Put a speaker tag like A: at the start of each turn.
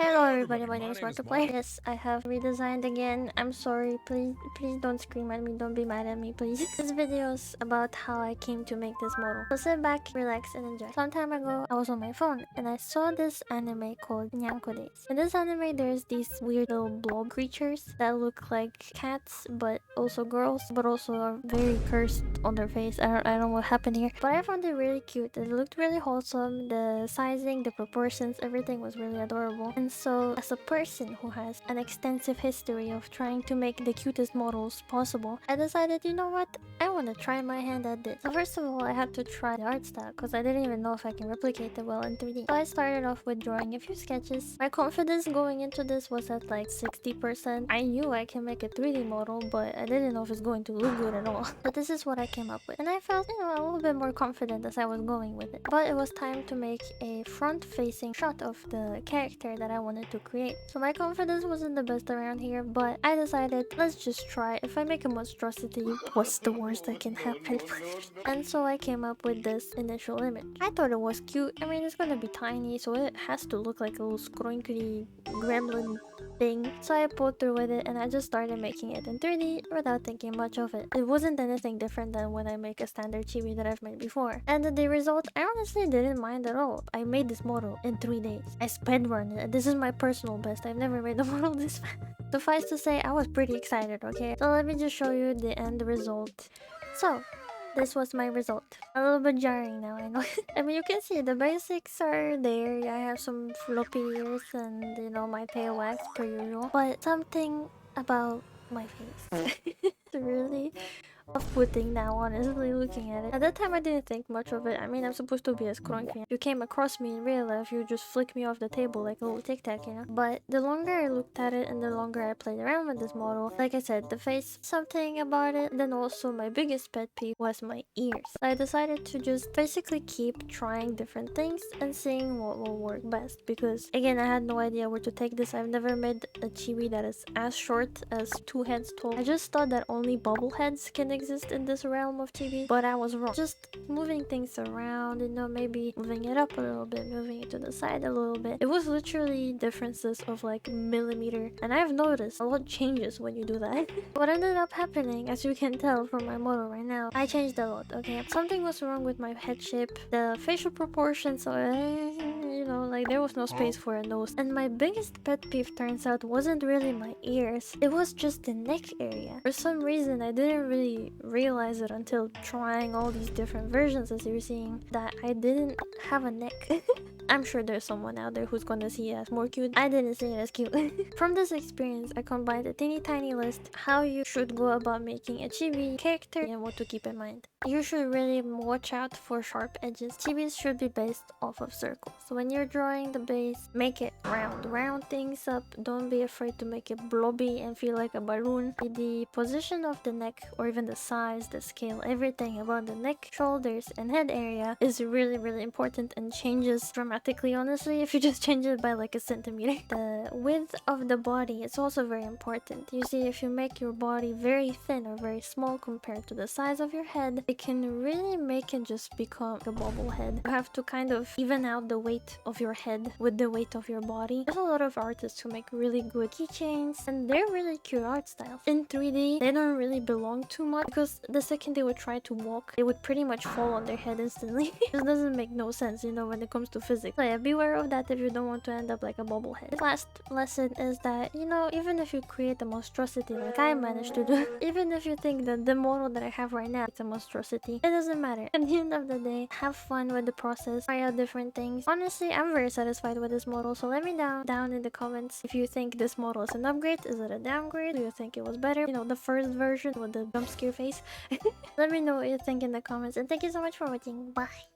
A: Hello everybody, my name is Markiplier. Yes, I have redesigned again. I'm sorry, please don't scream at me, don't be mad at me, please. This video is about how I came to make this model. So sit back, relax, and enjoy. Some time ago, I was on my phone and I saw this anime called Nyanko Days. In this anime, there's these weird little blob creatures that look like cats, but also girls, but also are very cursed on their face. I don't know what happened here, but I found it really cute. It looked really wholesome. The sizing, the proportions, everything was really adorable. And so, as a person who has an extensive history of trying to make the cutest models possible, I decided, you know what? I want to try my hand at this. So first of all, I had to try the art style because I didn't even know if I can replicate it well in 3D. So I started off with drawing a few sketches. My confidence going into this was at like 60%. I knew I can make a 3D model, but I didn't know if it's going to look good at all. But this is what I came up with. And I felt, a little bit more confident as I was going with it. But it was time to make a front-facing shot of the character that I wanted to create. So my confidence wasn't the best around here, but I decided, let's just try. If I make a monstrosity, what's the worst that can happen? And so I came up with this initial image. I thought it was cute. I mean, it's gonna be tiny, so it has to look like a little scroinkly gremlin thing. So I pulled through with it and I just started making it in 3D without thinking much of it. It wasn't anything different than when I make a standard chibi that I've made before. And the result, I honestly didn't mind at all. I made this model in 3 days. I speedrun it. This is my personal best. I've never made a model this fast. Suffice to say, I was pretty excited, okay? So let me just show you the end result. So, this was my result. A little bit jarring now, I know. I mean, you can see the basics are there. I have some floppy ears and, my tail wax per usual. But something about my face. It's really off-putting now, honestly, looking at it. At that time, I didn't think much of it. I mean, I'm supposed to be a scrunky. You came across me in real life, you just flick me off the table like a little tic-tac, But the longer I looked at it and the longer I played around with this model, like I said, the face, something about it. Then also my biggest pet peeve was my ears. I decided to just basically keep trying different things and seeing what will work best. Because, again, I had no idea where to take this. I've never made a chibi that is as short as 2 heads tall. I just thought that only bubble heads can exist in this realm of chibi, but I was wrong. Just moving things around, maybe moving it up a little bit, moving it to the side a little bit. It was literally differences of like millimeter, and I've noticed a lot changes when you do that. What ended up happening, as you can tell from my model right now, I changed a lot, okay? Something was wrong with my head shape, the facial proportions, like there was no space for a nose. And my biggest pet peeve, turns out, wasn't really my ears, it was just the neck area. For some reason, I didn't really realize it until trying all these different versions, as you're seeing, that I didn't have a neck. I'm sure there's someone out there who's gonna see it as more cute. I didn't see it as cute. From this experience, I combined a teeny tiny list how you should go about making a chibi character and what to keep in mind. You should really watch out for sharp edges. Chibis should be based off of circles. So when you're drawing the base, make it round. Round things up. Don't be afraid to make it blobby and feel like a balloon. The position of the neck, or even the size, the scale, everything about the neck, shoulders, and head area is really, really important and changes dramatically, honestly, if you just change it by like a centimeter. The width of the body is also very important. You see, if you make your body very thin or very small compared to the size of your head, it can really make it just become a bobblehead. You have to kind of even out the weight of your head with the weight of your body. There's a lot of artists who make really good keychains, and they're really cute art styles. In 3D, they don't really belong too much because the second they would try to walk, they would pretty much fall on their head instantly. This doesn't make no sense, when it comes to physics. So yeah, beware of that if you don't want to end up like a bobblehead. The last lesson is that, even if you create a monstrosity like I managed to do, even if you think that the model that I have right now is a monstrosity, it doesn't matter. At the end of the day, have fun with the process, try out different things. Honestly, I'm very satisfied with this model, so let me know down in the comments if you think this model is an upgrade, is it a downgrade, do you think it was better, the first version with the jump scare face. Let me know what you think in the comments, and thank you so much for watching. Bye.